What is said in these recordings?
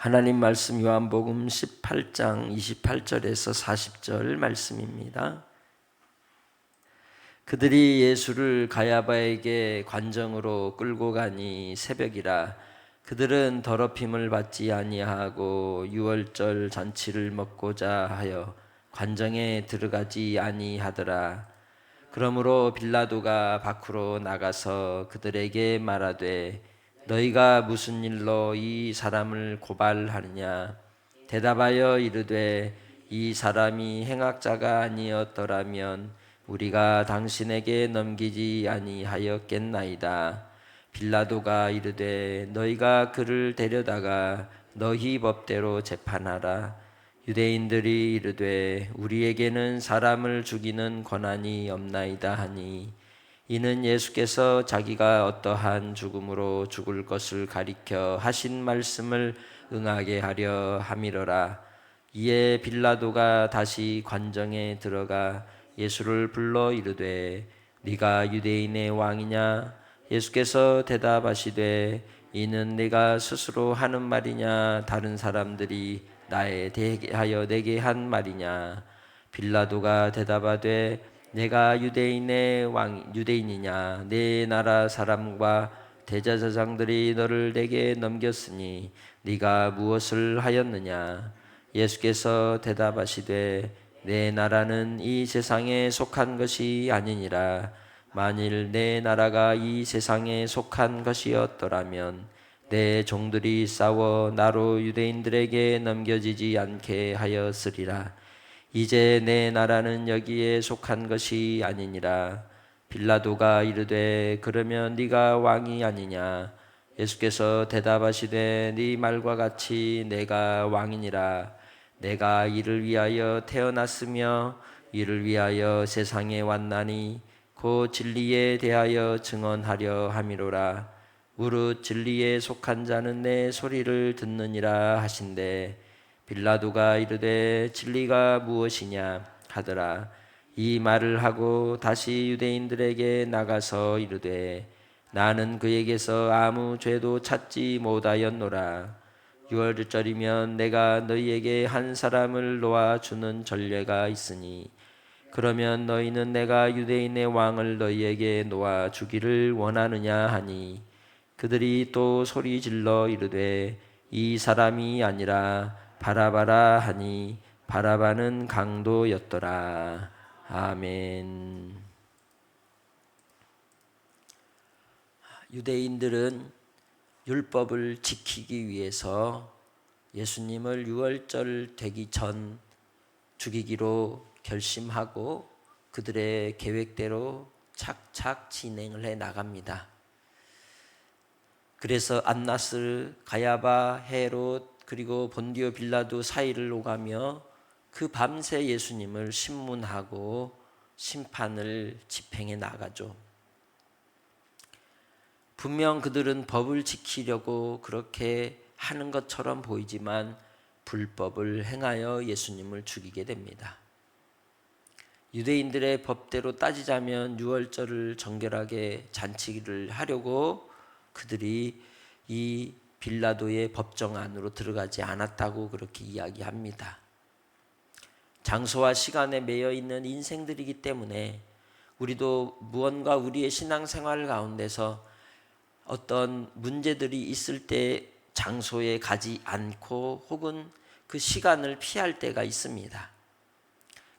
하나님 말씀 요한복음 18장 28절에서 40절 말씀입니다. 그들이 예수를 가야바에게 관정으로 끌고 가니 새벽이라. 그들은 더럽힘을 받지 아니하고 유월절 잔치를 먹고자 하여 관정에 들어가지 아니하더라. 그러므로 빌라도가 밖으로 나가서 그들에게 말하되 너희가 무슨 일로 이 사람을 고발하느냐. 대답하여 이르되 이 사람이 행악자가 아니었더라면 우리가 당신에게 넘기지 아니하였겠나이다. 빌라도가 이르되 너희가 그를 데려다가 너희 법대로 재판하라. 유대인들이 이르되 우리에게는 사람을 죽이는 권한이 없나이다 하니 이는 예수께서 자기가 어떠한 죽음으로 죽을 것을 가리켜 하신 말씀을 응하게 하려 함이로라. 이에 빌라도가 다시 관정에 들어가 예수를 불러 이르되 네가 유대인의 왕이냐. 예수께서 대답하시되 이는 네가 스스로 하는 말이냐 다른 사람들이 나에 대하여 내게 한 말이냐. 빌라도가 대답하되 내가 유대인이냐. 내 나라 사람과 대제사장들이 너를 내게 넘겼으니 네가 무엇을 하였느냐. 예수께서 대답하시되 내 나라는 이 세상에 속한 것이 아니니라. 만일 내 나라가 이 세상에 속한 것이었더라면 내 종들이 싸워 나로 유대인들에게 넘겨지지 않게 하였으리라. 이제 내 나라는 여기에 속한 것이 아니니라. 빌라도가 이르되 그러면 네가 왕이 아니냐. 예수께서 대답하시되 네 말과 같이 내가 왕이니라. 내가 이를 위하여 태어났으며 이를 위하여 세상에 왔나니 곧 진리에 대하여 증언하려 함이로라. 무릇 진리에 속한 자는 내 소리를 듣느니라 하신대. 빌라도가 이르되 진리가 무엇이냐 하더라. 이 말을 하고 다시 유대인들에게 나가서 이르되 나는 그에게서 아무 죄도 찾지 못하였노라. 유월절이면 내가 너희에게 한 사람을 놓아주는 전례가 있으니 그러면 너희는 내가 유대인의 왕을 너희에게 놓아주기를 원하느냐 하니 그들이 또 소리질러 이르되 이 사람이 아니라 바라바라 하니 바라바는 강도였더라. 아멘. 유대인들은 율법을 지키기 위해서 예수님을 유월절 되기 전 죽이기로 결심하고 그들의 계획대로 착착 진행을 해 나갑니다. 그래서 안나스, 가야바, 헤롯 그리고 본디오 빌라도 사이를 오가며 그 밤새 예수님을 신문하고 심판을 집행해 나가죠. 분명 그들은 법을 지키려고 그렇게 하는 것처럼 보이지만 불법을 행하여 예수님을 죽이게 됩니다. 유대인들의 법대로 따지자면 유월절을 정결하게 잔치를 하려고 그들이 이 빌라도의 법정 안으로 들어가지 않았다고 그렇게 이야기합니다. 장소와 시간에 매여 있는 인생들이기 때문에 우리도 무언가 우리의 신앙생활 가운데서 어떤 문제들이 있을 때 장소에 가지 않고 혹은 그 시간을 피할 때가 있습니다.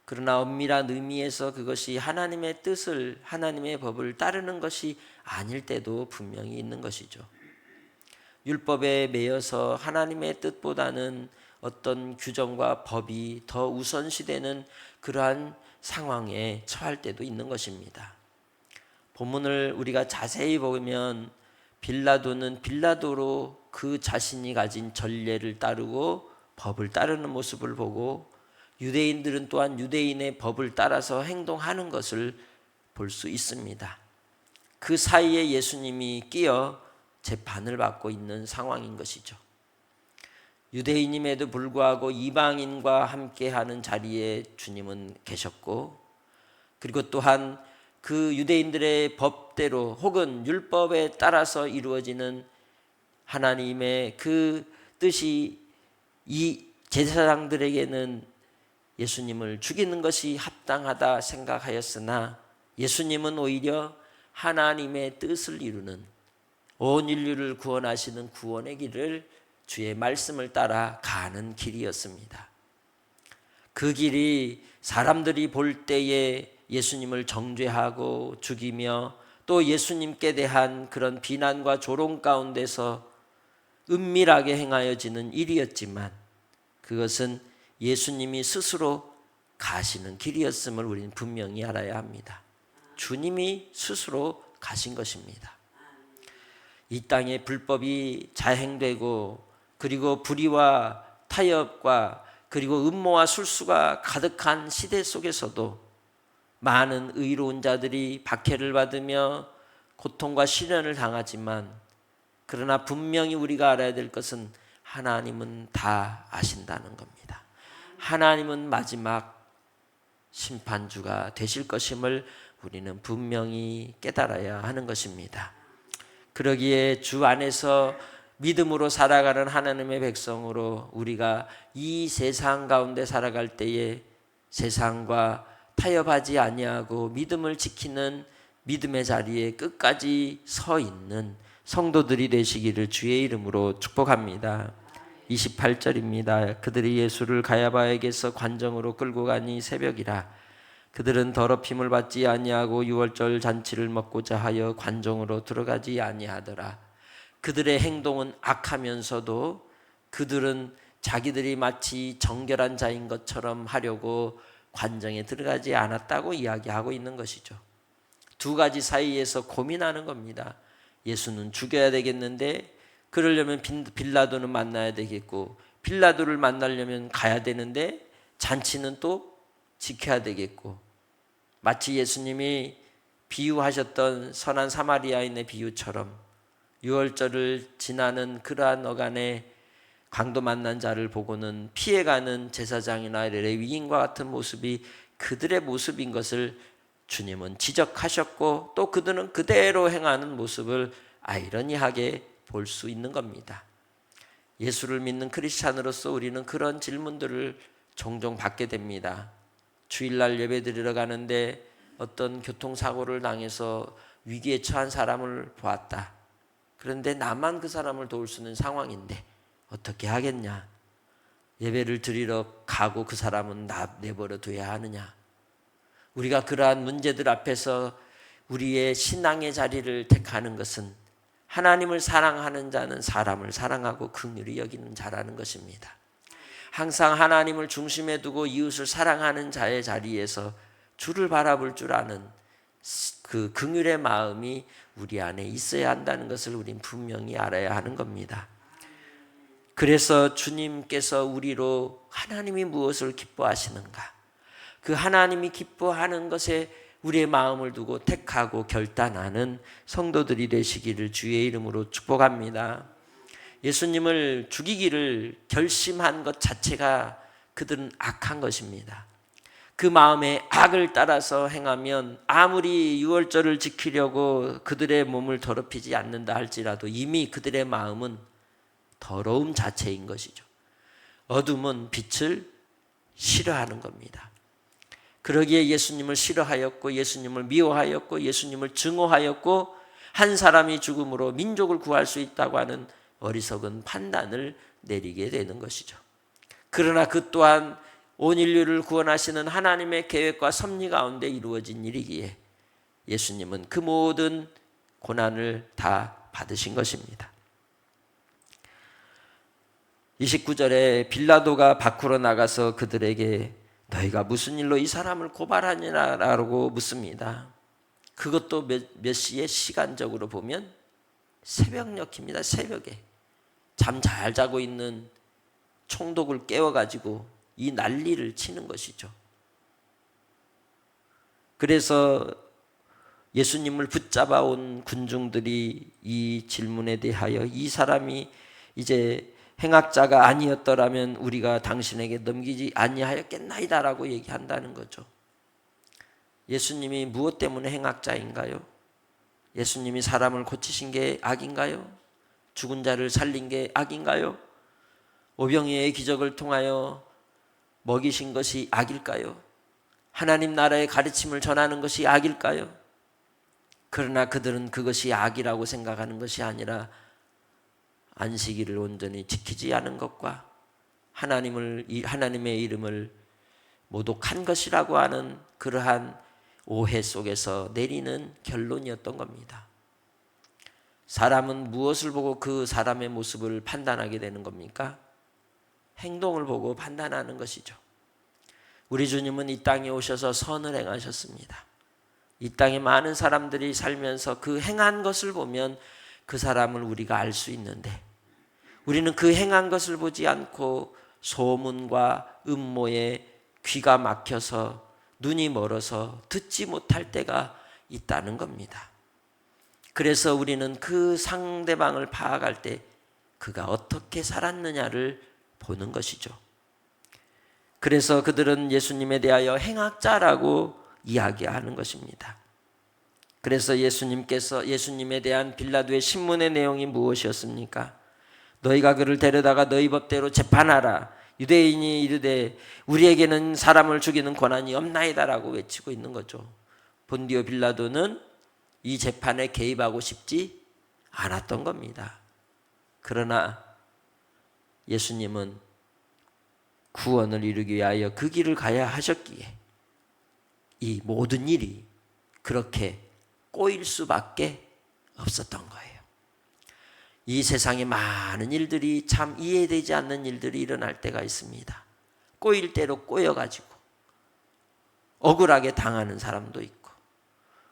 그러나 엄밀한 의미에서 그것이 하나님의 뜻을, 하나님의 법을 따르는 것이 아닐 때도 분명히 있는 것이죠. 율법에 매여서 하나님의 뜻보다는 어떤 규정과 법이 더 우선시되는 그러한 상황에 처할 때도 있는 것입니다. 본문을 우리가 자세히 보면 빌라도는 빌라도로 그 자신이 가진 전례를 따르고 법을 따르는 모습을 보고 유대인들은 또한 유대인의 법을 따라서 행동하는 것을 볼 수 있습니다. 그 사이에 예수님이 끼어 재판을 받고 있는 상황인 것이죠. 유대인임에도 불구하고 이방인과 함께하는 자리에 주님은 계셨고 그리고 또한 그 유대인들의 법대로 혹은 율법에 따라서 이루어지는 하나님의 그 뜻이 이 제사장들에게는 예수님을 죽이는 것이 합당하다 생각하였으나 예수님은 오히려 하나님의 뜻을 이루는 온 인류를 구원하시는 구원의 길을 주의 말씀을 따라 가는 길이었습니다. 그 길이 사람들이 볼 때에 예수님을 정죄하고 죽이며 또 예수님께 대한 그런 비난과 조롱 가운데서 은밀하게 행하여지는 일이었지만 그것은 예수님이 스스로 가시는 길이었음을 우리는 분명히 알아야 합니다. 주님이 스스로 가신 것입니다. 이 땅에 불법이 자행되고 그리고 불의와 타협과 그리고 음모와 술수가 가득한 시대 속에서도 많은 의로운 자들이 박해를 받으며 고통과 시련을 당하지만 그러나 분명히 우리가 알아야 될 것은 하나님은 다 아신다는 겁니다. 하나님은 마지막 심판주가 되실 것임을 우리는 분명히 깨달아야 하는 것입니다. 그러기에 주 안에서 믿음으로 살아가는 하나님의 백성으로 우리가 이 세상 가운데 살아갈 때에 세상과 타협하지 아니하고 믿음을 지키는 믿음의 자리에 끝까지 서 있는 성도들이 되시기를 주의 이름으로 축복합니다. 28절입니다. 그들이 예수를 가야바에게서 관정으로 끌고 가니 새벽이라. 그들은 더럽힘을 받지 아니하고 유월절 잔치를 먹고자 하여 관정으로 들어가지 아니하더라. 그들의 행동은 악하면서도 그들은 자기들이 마치 정결한 자인 것처럼 하려고 관정에 들어가지 않았다고 이야기하고 있는 것이죠. 두 가지 사이에서 고민하는 겁니다. 예수는 죽여야 되겠는데 그러려면 빌라도는 만나야 되겠고 빌라도를 만나려면 가야 되는데 잔치는 또 지켜야 되겠고 마치 예수님이 비유하셨던 선한 사마리아인의 비유처럼 유월절을 지나는 그러한 어간에 강도 만난 자를 보고는 피해가는 제사장이나 레위인과 같은 모습이 그들의 모습인 것을 주님은 지적하셨고 또 그들은 그대로 행하는 모습을 아이러니하게 볼 수 있는 겁니다. 예수를 믿는 크리스찬으로서 우리는 그런 질문들을 종종 받게 됩니다. 주일날 예배 드리러 가는데 어떤 교통사고를 당해서 위기에 처한 사람을 보았다. 그런데 나만 그 사람을 도울 수 있는 상황인데 어떻게 하겠냐? 예배를 드리러 가고 그 사람은 내버려 둬야 하느냐? 우리가 그러한 문제들 앞에서 우리의 신앙의 자리를 택하는 것은 하나님을 사랑하는 자는 사람을 사랑하고 긍휼히 여기는 자라는 것입니다. 항상 하나님을 중심에 두고 이웃을 사랑하는 자의 자리에서 주를 바라볼 줄 아는 그 긍휼의 마음이 우리 안에 있어야 한다는 것을 우린 분명히 알아야 하는 겁니다. 그래서 주님께서 우리로 하나님이 무엇을 기뻐하시는가? 그 하나님이 기뻐하는 것에 우리의 마음을 두고 택하고 결단하는 성도들이 되시기를 주의 이름으로 축복합니다. 예수님을 죽이기를 결심한 것 자체가 그들은 악한 것입니다. 그 마음에 악을 따라서 행하면 아무리 유월절을 지키려고 그들의 몸을 더럽히지 않는다 할지라도 이미 그들의 마음은 더러움 자체인 것이죠. 어둠은 빛을 싫어하는 겁니다. 그러기에 예수님을 싫어하였고 예수님을 미워하였고 예수님을 증오하였고 한 사람이 죽음으로 민족을 구할 수 있다고 하는 어리석은 판단을 내리게 되는 것이죠. 그러나 그 또한 온 인류를 구원하시는 하나님의 계획과 섭리 가운데 이루어진 일이기에 예수님은 그 모든 고난을 다 받으신 것입니다. 29절에 빌라도가 밖으로 나가서 그들에게 너희가 무슨 일로 이 사람을 고발하느냐라고 묻습니다. 그것도 몇 시에 시간적으로 보면 새벽녘입니다. 새벽에 잠 잘 자고 있는 총독을 깨워가지고 이 난리를 치는 것이죠. 그래서 예수님을 붙잡아 온 군중들이 이 질문에 대하여 이 사람이 이제 행악자가 아니었더라면 우리가 당신에게 넘기지 아니하였겠나이다라고 얘기한다는 거죠. 예수님이 무엇 때문에 행악자인가요? 예수님이 사람을 고치신 게 악인가요? 죽은 자를 살린 게 악인가요? 오병이어의 기적을 통하여 먹이신 것이 악일까요? 하나님 나라의 가르침을 전하는 것이 악일까요? 그러나 그들은 그것이 악이라고 생각하는 것이 아니라 안식일을 온전히 지키지 않은 것과 하나님의 이름을 모독한 것이라고 하는 그러한 오해 속에서 내리는 결론이었던 겁니다. 사람은 무엇을 보고 그 사람의 모습을 판단하게 되는 겁니까? 행동을 보고 판단하는 것이죠. 우리 주님은 이 땅에 오셔서 선을 행하셨습니다. 이 땅에 많은 사람들이 살면서 그 행한 것을 보면 그 사람을 우리가 알 수 있는데, 우리는 그 행한 것을 보지 않고 소문과 음모에 귀가 막혀서 눈이 멀어서 듣지 못할 때가 있다는 겁니다. 그래서 우리는 그 상대방을 파악할 때 그가 어떻게 살았느냐를 보는 것이죠. 그래서 그들은 예수님에 대하여 행악자라고 이야기하는 것입니다. 그래서 예수님에 대한 빌라도의 신문의 내용이 무엇이었습니까? 너희가 그를 데려다가 너희 법대로 재판하라. 유대인이 이르되 우리에게는 사람을 죽이는 권한이 없나이다라고 외치고 있는 거죠. 본디오 빌라도는 이 재판에 개입하고 싶지 않았던 겁니다. 그러나 예수님은 구원을 이루기 위하여 그 길을 가야 하셨기에 이 모든 일이 그렇게 꼬일 수밖에 없었던 거예요. 이 세상에 많은 일들이 참 이해되지 않는 일들이 일어날 때가 있습니다. 꼬일 대로 꼬여가지고 억울하게 당하는 사람도 있고,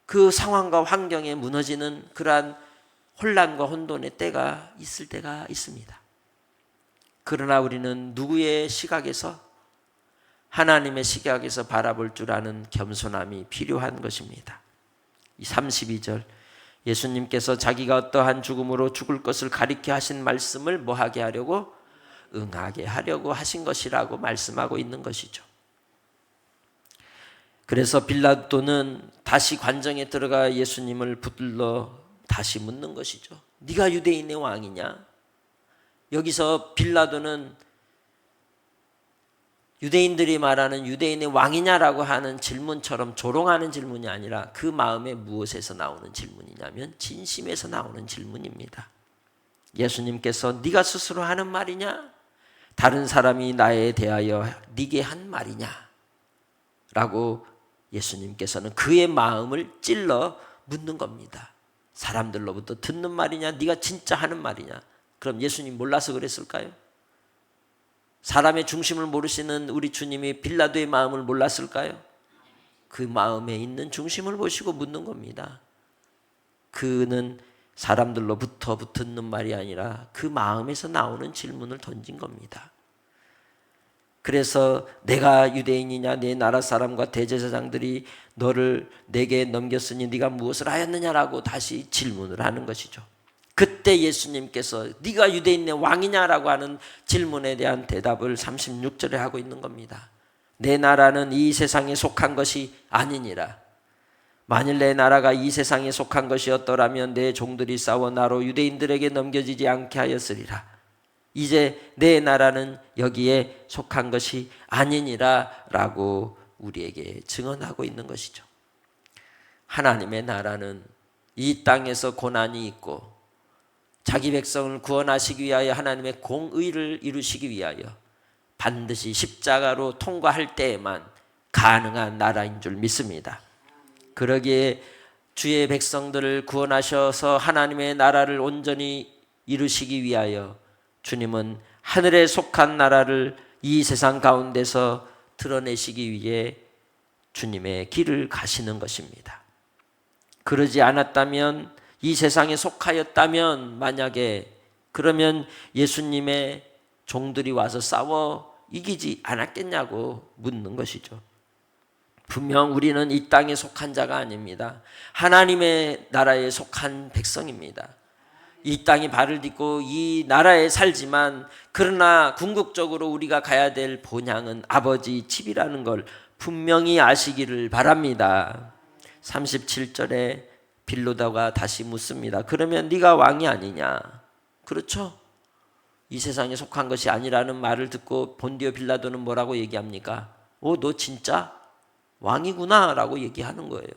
그 상황과 환경에 무너지는 그러한 혼란과 혼돈의 때가 있을 때가 있습니다. 그러나 우리는 누구의 시각에서? 하나님의 시각에서 바라볼 줄 아는 겸손함이 필요한 것입니다. 이 32절, 예수님께서 자기가 어떠한 죽음으로 죽을 것을 가리켜 하신 말씀을 뭐하게 하려고? 응하게 하려고 하신 것이라고 말씀하고 있는 것이죠. 그래서 빌라도는 다시 관정에 들어가 예수님을 붙들러 다시 묻는 것이죠. 네가 유대인의 왕이냐? 여기서 빌라도는 유대인들이 말하는 유대인의 왕이냐라고 하는 질문처럼 조롱하는 질문이 아니라 그 마음에 무엇에서 나오는 질문이냐면 진심에서 나오는 질문입니다. 예수님께서 네가 스스로 하는 말이냐? 다른 사람이 나에 대하여 네게 한 말이냐? 라고 예수님께서는 그의 마음을 찔러 묻는 겁니다. 사람들로부터 듣는 말이냐? 네가 진짜 하는 말이냐? 그럼 예수님 몰라서 그랬을까요? 사람의 중심을 모르시는 우리 주님이 빌라도의 마음을 몰랐을까요? 그 마음에 있는 중심을 보시고 묻는 겁니다. 그는 사람들로부터 듣는 말이 아니라 그 마음에서 나오는 질문을 던진 겁니다. 그래서 내가 유대인이냐? 내 나라 사람과 대제사장들이 너를 내게 넘겼으니 네가 무엇을 하였느냐라고 다시 질문을 하는 것이죠. 그때 예수님께서 네가 유대인의 왕이냐라고 하는 질문에 대한 대답을 36절에 하고 있는 겁니다. 내 나라는 이 세상에 속한 것이 아니니라. 만일 내 나라가 이 세상에 속한 것이었더라면 내 종들이 싸워 나로 유대인들에게 넘겨지지 않게 하였으리라. 이제 내 나라는 여기에 속한 것이 아니니라 라고 우리에게 증언하고 있는 것이죠. 하나님의 나라는 이 땅에서 고난이 있고 자기 백성을 구원하시기 위하여 하나님의 공의를 이루시기 위하여 반드시 십자가로 통과할 때에만 가능한 나라인 줄 믿습니다. 그러기에 주의 백성들을 구원하셔서 하나님의 나라를 온전히 이루시기 위하여 주님은 하늘에 속한 나라를 이 세상 가운데서 드러내시기 위해 주님의 길을 가시는 것입니다. 그러지 않았다면, 이 세상에 속하였다면 만약에, 그러면 예수님의 종들이 와서 싸워 이기지 않았겠냐고 묻는 것이죠. 분명 우리는 이 땅에 속한 자가 아닙니다. 하나님의 나라에 속한 백성입니다. 이 땅에 발을 딛고 이 나라에 살지만, 그러나 궁극적으로 우리가 가야 될 본향은 아버지 집이라는 걸 분명히 아시기를 바랍니다. 37절에 빌라도가 다시 묻습니다. 그러면 네가 왕이 아니냐? 그렇죠? 이 세상에 속한 것이 아니라는 말을 듣고 본디오 빌라도는 뭐라고 얘기합니까? 너 진짜 왕이구나 라고 얘기하는 거예요.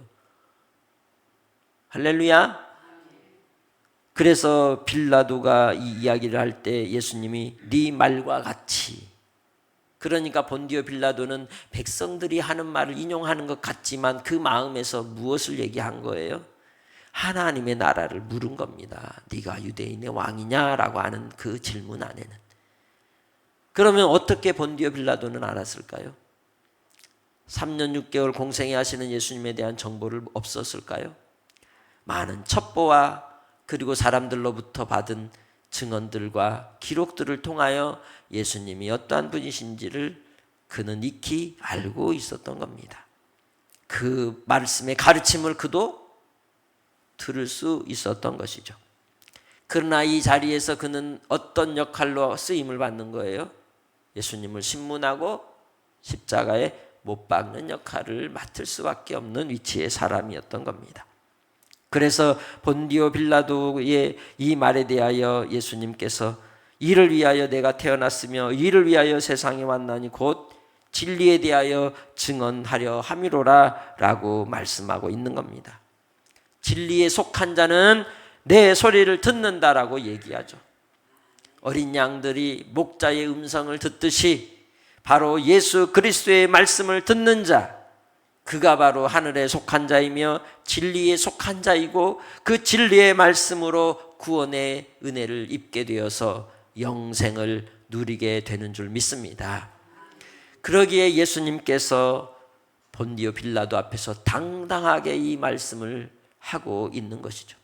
할렐루야. 그래서 빌라도가 이 이야기를 할 때 예수님이 네 말과 같이, 그러니까 본디오 빌라도는 백성들이 하는 말을 인용하는 것 같지만 그 마음에서 무엇을 얘기한 거예요? 하나님의 나라를 물은 겁니다. 네가 유대인의 왕이냐라고 하는 그 질문 안에는. 그러면 어떻게 본디오 빌라도는 알았을까요? 3년 6개월 공생애 하시는 예수님에 대한 정보를 없었을까요? 많은 첩보와 그리고 사람들로부터 받은 증언들과 기록들을 통하여 예수님이 어떠한 분이신지를 그는 익히 알고 있었던 겁니다. 그 말씀의 가르침을 그도 들을 수 있었던 것이죠. 그러나 이 자리에서 그는 어떤 역할로 쓰임을 받는 거예요? 예수님을 신문하고 십자가에 못 박는 역할을 맡을 수밖에 없는 위치의 사람이었던 겁니다. 그래서 본디오 빌라도의 이 말에 대하여 예수님께서 이를 위하여 내가 태어났으며 이를 위하여 세상에 왔나니 곧 진리에 대하여 증언하려 함이로라 라고 말씀하고 있는 겁니다. 진리에 속한 자는 내 소리를 듣는다라고 얘기하죠. 어린 양들이 목자의 음성을 듣듯이 바로 예수 그리스도의 말씀을 듣는 자, 그가 바로 하늘에 속한 자이며 진리에 속한 자이고 그 진리의 말씀으로 구원의 은혜를 입게 되어서 영생을 누리게 되는 줄 믿습니다. 그러기에 예수님께서 본디오 빌라도 앞에서 당당하게 이 말씀을 하고 있는 것이죠.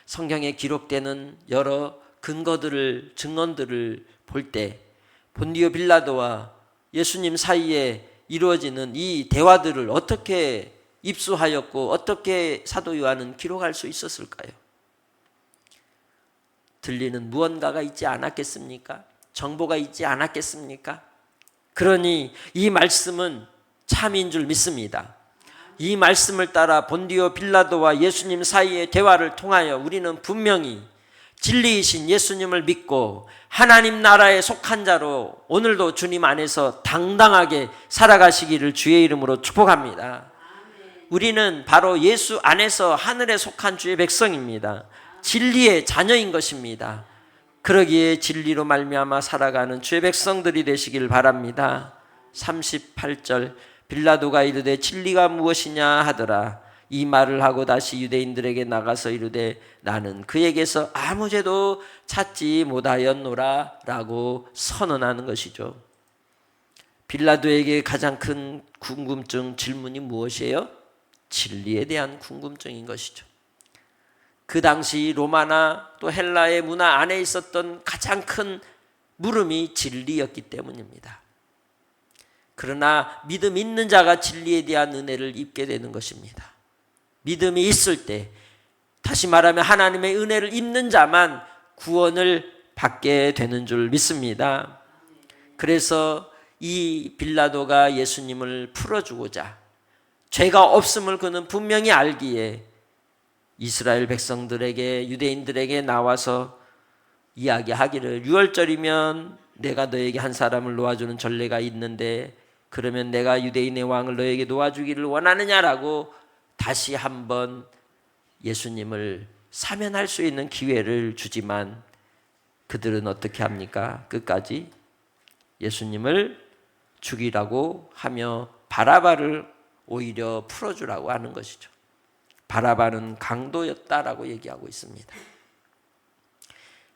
성경에 기록되는 여러 증언들을 볼 때 본디오 빌라도와 예수님 사이에 이루어지는 이 대화들을 어떻게 입수하였고 어떻게 사도 요한은 기록할 수 있었을까요? 들리는 무언가가 있지 않았겠습니까? 정보가 있지 않았겠습니까? 그러니 이 말씀은 참인 줄 믿습니다. 이 말씀을 따라 본디오 빌라도와 예수님 사이의 대화를 통하여 우리는 분명히 진리이신 예수님을 믿고 하나님 나라에 속한 자로 오늘도 주님 안에서 당당하게 살아가시기를 주의 이름으로 축복합니다. 우리는 바로 예수 안에서 하늘에 속한 주의 백성입니다. 진리의 자녀인 것입니다. 그러기에 진리로 말미암아 살아가는 주의 백성들이 되시길 바랍니다. 38절 빌라도가 이르되 진리가 무엇이냐 하더라. 이 말을 하고 다시 유대인들에게 나가서 이르되 나는 그에게서 아무 죄도 찾지 못하였노라 라고 선언하는 것이죠. 빌라도에게 가장 큰 궁금증, 질문이 무엇이에요? 진리에 대한 궁금증인 것이죠. 그 당시 로마나 또 헬라의 문화 안에 있었던 가장 큰 물음이 진리였기 때문입니다. 그러나 믿음 있는 자가 진리에 대한 은혜를 입게 되는 것입니다. 믿음이 있을 때, 다시 말하면 하나님의 은혜를 입는 자만 구원을 받게 되는 줄 믿습니다. 그래서 이 빌라도가 예수님을 풀어주고자, 죄가 없음을 그는 분명히 알기에 이스라엘 백성들에게, 유대인들에게 나와서 이야기하기를, 6월절이면 내가 너에게 한 사람을 놓아주는 전례가 있는데 그러면 내가 유대인의 왕을 너에게 놓아주기를 원하느냐라고 다시 한번 예수님을 사면할 수 있는 기회를 주지만 그들은 어떻게 합니까? 끝까지 예수님을 죽이라고 하며 바라바를 오히려 풀어주라고 하는 것이죠. 바라바는 강도였다라고 얘기하고 있습니다.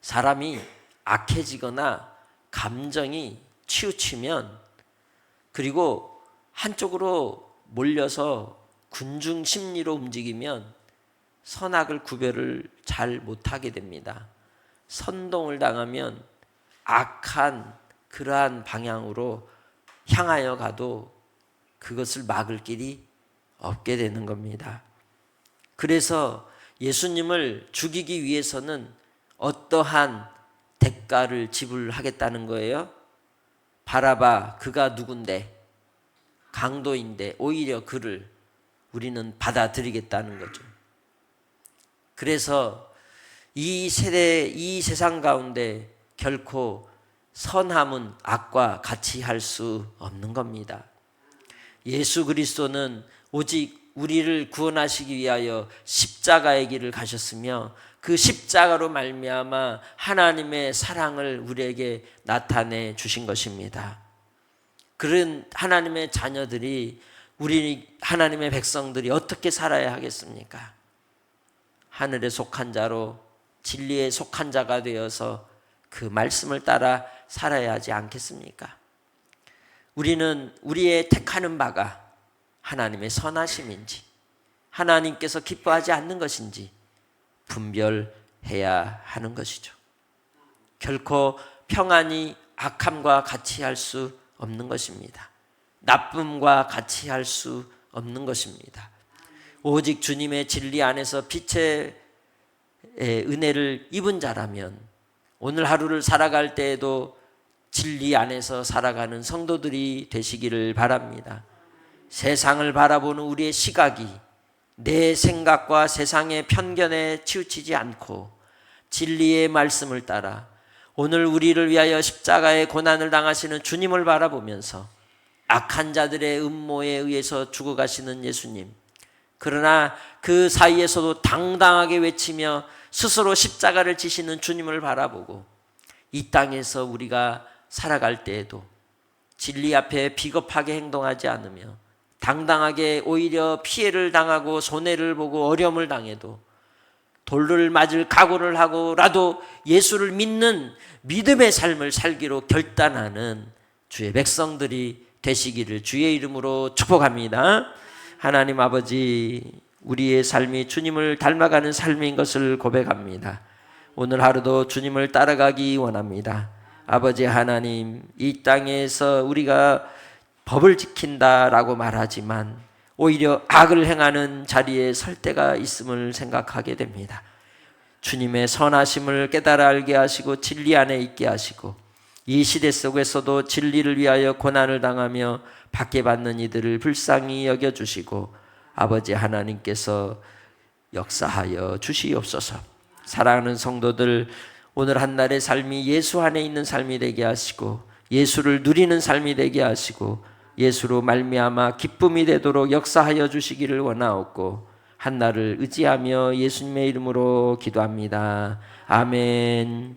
사람이 악해지거나 감정이 치우치면, 그리고 한쪽으로 몰려서 군중 심리로 움직이면 선악을 구별을 잘 못하게 됩니다. 선동을 당하면 악한 그러한 방향으로 향하여 가도 그것을 막을 길이 없게 되는 겁니다. 그래서 예수님을 죽이기 위해서는 어떠한 대가를 지불하겠다는 거예요? 바라바, 그가 누군데? 강도인데 오히려 그를 우리는 받아들이겠다는 거죠. 그래서 이 세대, 이 세상 가운데 결코 선함은 악과 같이 할 수 없는 겁니다. 예수 그리스도는 오직 우리를 구원하시기 위하여 십자가의 길을 가셨으며 그 십자가로 말미암아 하나님의 사랑을 우리에게 나타내 주신 것입니다. 그런 하나님의 자녀들이, 우리 하나님의 백성들이 어떻게 살아야 하겠습니까? 하늘에 속한 자로 진리에 속한 자가 되어서 그 말씀을 따라 살아야 하지 않겠습니까? 우리는 우리의 택하는 바가 하나님의 선하심인지 하나님께서 기뻐하지 않는 것인지 분별해야 하는 것이죠. 결코 평안이 악함과 같이 할 수 없는 것입니다. 나쁨과 같이 할 수 없는 것입니다. 오직 주님의 진리 안에서 빛의 은혜를 입은 자라면 오늘 하루를 살아갈 때에도 진리 안에서 살아가는 성도들이 되시기를 바랍니다. 세상을 바라보는 우리의 시각이 내 생각과 세상의 편견에 치우치지 않고 진리의 말씀을 따라 오늘 우리를 위하여 십자가의 고난을 당하시는 주님을 바라보면서 악한 자들의 음모에 의해서 죽어가시는 예수님, 그러나 그 사이에서도 당당하게 외치며 스스로 십자가를 지시는 주님을 바라보고 이 땅에서 우리가 살아갈 때에도 진리 앞에 비겁하게 행동하지 않으며 당당하게 오히려 피해를 당하고 손해를 보고 어려움을 당해도 돌을 맞을 각오를 하고라도 예수를 믿는 믿음의 삶을 살기로 결단하는 주의 백성들이 되시기를 주의 이름으로 축복합니다. 하나님 아버지, 우리의 삶이 주님을 닮아가는 삶인 것을 고백합니다. 오늘 하루도 주님을 따라가기 원합니다. 아버지 하나님, 이 땅에서 우리가 법을 지킨다라고 말하지만 오히려 악을 행하는 자리에 설 때가 있음을 생각하게 됩니다. 주님의 선하심을 깨달아 알게 하시고 진리 안에 있게 하시고 이 시대 속에서도 진리를 위하여 고난을 당하며 박해받는 이들을 불쌍히 여겨주시고 아버지 하나님께서 역사하여 주시옵소서. 사랑하는 성도들, 오늘 한날의 삶이 예수 안에 있는 삶이 되게 하시고 예수를 누리는 삶이 되게 하시고 예수로 말미암아 기쁨이 되도록 역사하여 주시기를 원하옵고 한날을 의지하며 예수님의 이름으로 기도합니다. 아멘.